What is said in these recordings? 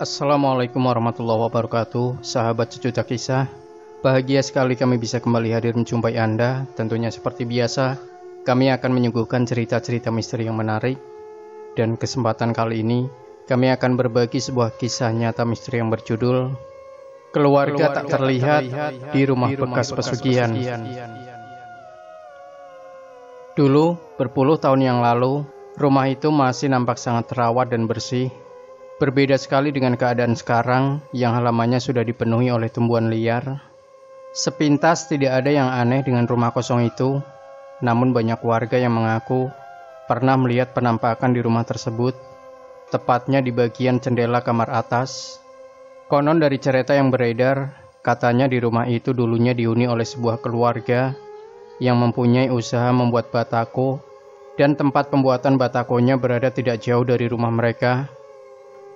Assalamualaikum warahmatullahi wabarakatuh, sahabat sejuta kisah. Bahagia sekali kami bisa kembali hadir menjumpai Anda. Tentunya seperti biasa, kami akan menyuguhkan cerita-cerita misteri yang menarik. Dan kesempatan kali ini, kami akan berbagi sebuah kisah nyata misteri yang berjudul Keluarga Tak Terlihat di Rumah Bekas Pesugihan. Dulu, berpuluh tahun yang lalu, rumah itu masih nampak sangat terawat dan bersih. Berbeda sekali dengan keadaan sekarang yang halamannya sudah dipenuhi oleh tumbuhan liar. Sepintas tidak ada yang aneh dengan rumah kosong itu, namun banyak warga yang mengaku pernah melihat penampakan di rumah tersebut, tepatnya di bagian jendela kamar atas. Konon dari cerita yang beredar, katanya di rumah itu dulunya dihuni oleh sebuah keluarga yang mempunyai usaha membuat batako, dan tempat pembuatan batakonya berada tidak jauh dari rumah mereka.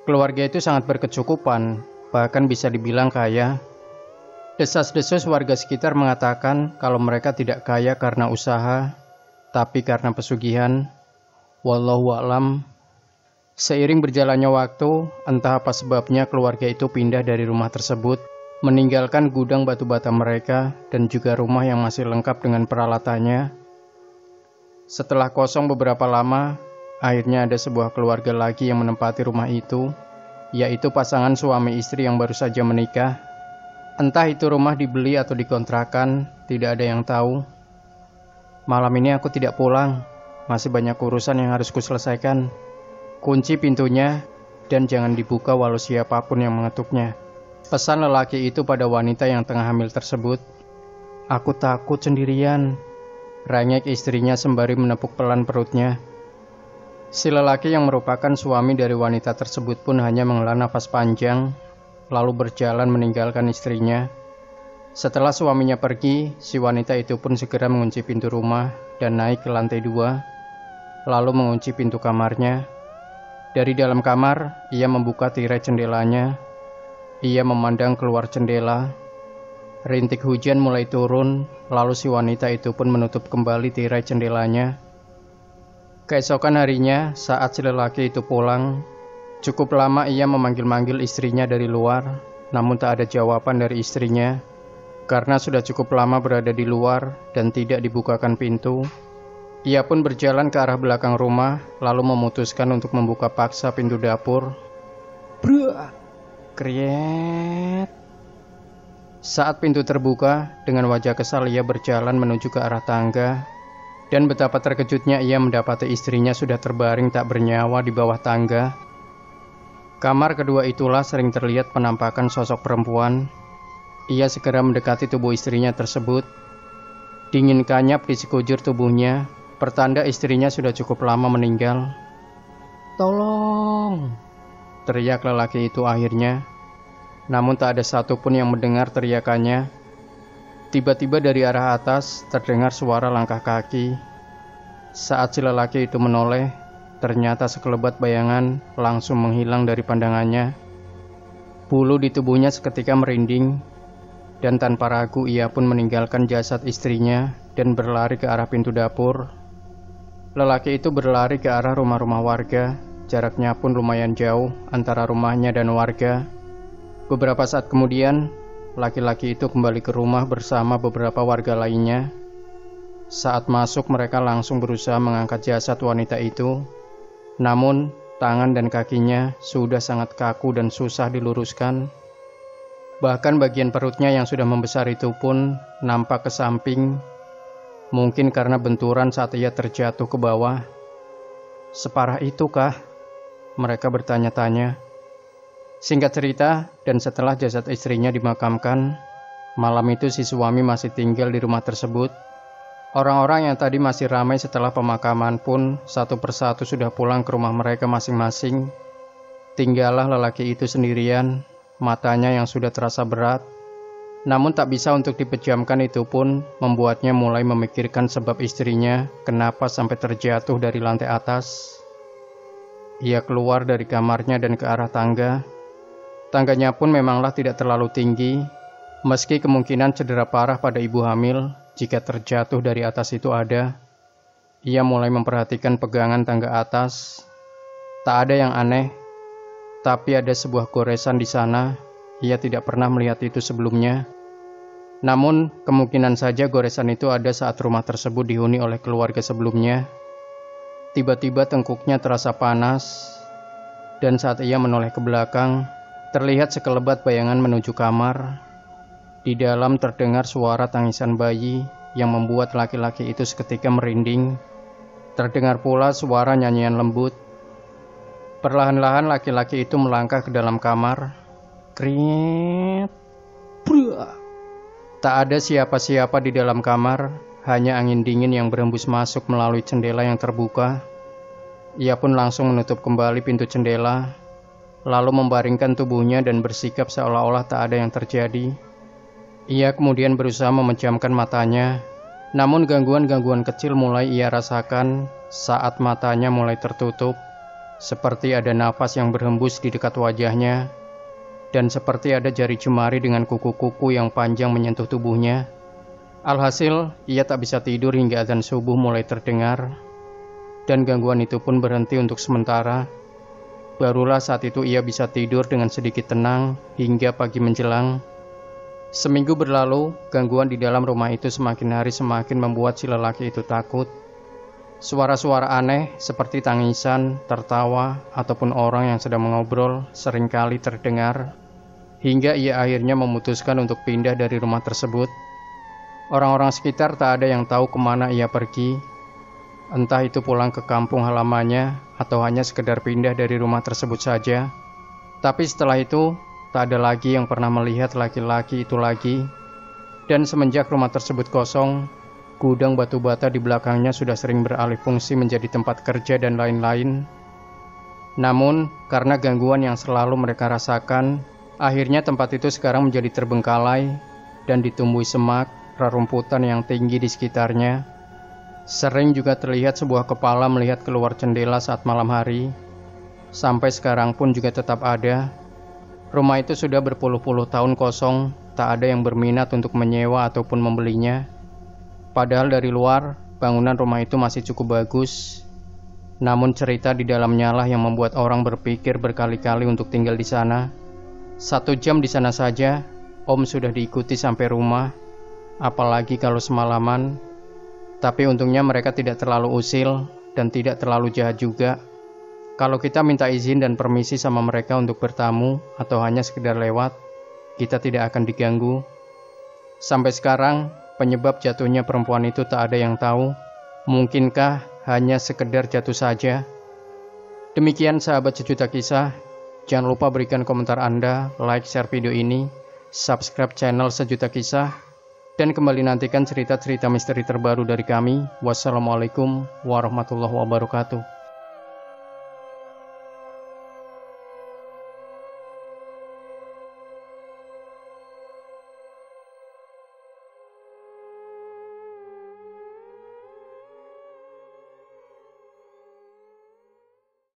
Keluarga itu sangat berkecukupan, bahkan bisa dibilang kaya. Desas-desus warga sekitar mengatakan kalau mereka tidak kaya karena usaha, tapi karena pesugihan. Wallahu a'lam. Seiring berjalannya waktu, entah apa sebabnya keluarga itu pindah dari rumah tersebut, meninggalkan gudang batu bata mereka dan juga rumah yang masih lengkap dengan peralatannya. Setelah kosong beberapa lama, akhirnya ada sebuah keluarga lagi yang menempati rumah itu, yaitu pasangan suami istri yang baru saja menikah. Entah itu rumah dibeli atau dikontrakan, tidak ada yang tahu. Malam ini aku tidak pulang, masih banyak urusan yang harus kuselesaikan. Kunci pintunya dan jangan dibuka walau siapapun yang mengetuknya, pesan lelaki itu pada wanita yang tengah hamil tersebut. Aku takut sendirian, rengek istrinya sembari menepuk pelan perutnya. Si lelaki yang merupakan suami dari wanita tersebut pun hanya menghela nafas panjang, lalu berjalan meninggalkan istrinya. Setelah suaminya pergi, si wanita itu pun segera mengunci pintu rumah dan naik ke lantai 2, lalu mengunci pintu kamarnya. Dari dalam kamar, ia membuka tirai jendelanya. Ia memandang keluar jendela. Rintik hujan mulai turun, lalu si wanita itu pun menutup kembali tirai jendelanya. Keesokan harinya, saat si lelaki itu pulang, cukup lama ia memanggil-manggil istrinya dari luar, namun tak ada jawaban dari istrinya. Karena sudah cukup lama berada di luar dan tidak dibukakan pintu, ia pun berjalan ke arah belakang rumah, lalu memutuskan untuk membuka paksa pintu dapur. Brak! Kriet! Saat pintu terbuka, dengan wajah kesal ia berjalan menuju ke arah tangga. Dan betapa terkejutnya ia mendapati istrinya sudah terbaring tak bernyawa di bawah tangga. Kamar kedua itulah sering terlihat penampakan sosok perempuan. Ia segera mendekati tubuh istrinya tersebut. Dingin kanyap di sekujur tubuhnya, pertanda istrinya sudah cukup lama meninggal. Tolong! Teriak lelaki itu akhirnya. Namun tak ada satupun yang mendengar teriakannya. Tiba-tiba dari arah atas terdengar suara langkah kaki. Saat si lelaki itu menoleh, ternyata sekelebat bayangan langsung menghilang dari pandangannya. Bulu di tubuhnya seketika merinding, dan tanpa ragu ia pun meninggalkan jasad istrinya dan berlari ke arah pintu dapur. Lelaki itu berlari ke arah rumah-rumah warga, jaraknya pun lumayan jauh antara rumahnya dan warga. Beberapa saat kemudian, laki-laki itu kembali ke rumah bersama beberapa warga lainnya. Saat masuk, mereka langsung berusaha mengangkat jasad wanita itu. Namun, tangan dan kakinya sudah sangat kaku dan susah diluruskan. Bahkan bagian perutnya yang sudah membesar itu pun nampak ke samping. Mungkin karena benturan saat ia terjatuh ke bawah. Separah itukah? Mereka bertanya-tanya. Singkat cerita, dan setelah jasad istrinya dimakamkan, malam itu si suami masih tinggal di rumah tersebut. Orang-orang yang tadi masih ramai setelah pemakaman pun satu persatu sudah pulang ke rumah mereka masing-masing. Tinggallah lelaki itu sendirian, matanya yang sudah terasa berat. Namun tak bisa untuk dipejamkan itu pun membuatnya mulai memikirkan sebab istrinya kenapa sampai terjatuh dari lantai atas. Ia keluar dari kamarnya dan ke arah tangga. Tangganya pun memanglah tidak terlalu tinggi, meski kemungkinan cedera parah pada ibu hamil jika terjatuh dari atas itu ada. Ia mulai memperhatikan pegangan tangga atas. Tak ada yang aneh, Tapi ada sebuah goresan di sana, ia tidak pernah melihat itu sebelumnya. Namun, kemungkinan saja goresan itu ada saat rumah tersebut dihuni oleh keluarga sebelumnya. Tiba-tiba tengkuknya terasa panas, dan saat ia menoleh ke belakang, terlihat sekelebat bayangan menuju kamar. Di dalam terdengar suara tangisan bayi yang membuat laki-laki itu seketika merinding. Terdengar pula suara nyanyian lembut. Perlahan-lahan laki-laki itu melangkah ke dalam kamar. Kriet. Bra. Tak ada siapa-siapa di dalam kamar, hanya angin dingin yang berhembus masuk melalui jendela yang terbuka. Ia pun langsung menutup kembali pintu jendela, lalu membaringkan tubuhnya dan bersikap seolah-olah tak ada yang terjadi. Ia kemudian berusaha memejamkan matanya, namun gangguan-gangguan kecil mulai ia rasakan saat matanya mulai tertutup, seperti ada nafas yang berhembus di dekat wajahnya, dan seperti ada jari jemari dengan kuku-kuku yang panjang menyentuh tubuhnya. Alhasil, ia tak bisa tidur hingga adzan subuh mulai terdengar, dan gangguan itu pun berhenti untuk sementara. Barulah saat itu ia bisa tidur dengan sedikit tenang hingga pagi menjelang. Seminggu berlalu, gangguan di dalam rumah itu semakin hari semakin membuat si lelaki itu takut. Suara-suara aneh seperti tangisan, tertawa, ataupun orang yang sedang mengobrol seringkali terdengar, hingga ia akhirnya memutuskan untuk pindah dari rumah tersebut. Orang-orang sekitar tak ada yang tahu kemana ia pergi, entah itu pulang ke kampung halamannya atau hanya sekedar pindah dari rumah tersebut saja. Tapi setelah itu, tak ada lagi yang pernah melihat laki-laki itu lagi, dan semenjak rumah tersebut kosong, gudang batu bata di belakangnya sudah sering beralih fungsi menjadi tempat kerja dan lain-lain. Namun, karena gangguan yang selalu mereka rasakan, akhirnya tempat itu sekarang menjadi terbengkalai dan ditumbuhi semak, rerumputan yang tinggi di sekitarnya. Sering juga terlihat sebuah kepala melihat keluar jendela saat malam hari. Sampai sekarang pun juga tetap ada. Rumah itu sudah berpuluh-puluh tahun kosong, tak ada yang berminat untuk menyewa ataupun membelinya. Padahal dari luar, bangunan rumah itu masih cukup bagus. Namun cerita di dalamnya lah yang membuat orang berpikir berkali-kali untuk tinggal di sana. 1 jam di sana saja, Om sudah diikuti sampai rumah, apalagi kalau semalaman. Tapi untungnya mereka tidak terlalu usil dan tidak terlalu jahat juga. Kalau kita minta izin dan permisi sama mereka untuk bertamu atau hanya sekedar lewat, kita tidak akan diganggu. Sampai sekarang, penyebab jatuhnya perempuan itu tak ada yang tahu. Mungkinkah hanya sekedar jatuh saja? Demikian sahabat sejuta kisah. Jangan lupa berikan komentar Anda, like, share video ini, subscribe channel Sejuta Kisah, dan kembali nantikan cerita-cerita misteri terbaru dari kami. Wassalamualaikum warahmatullahi wabarakatuh.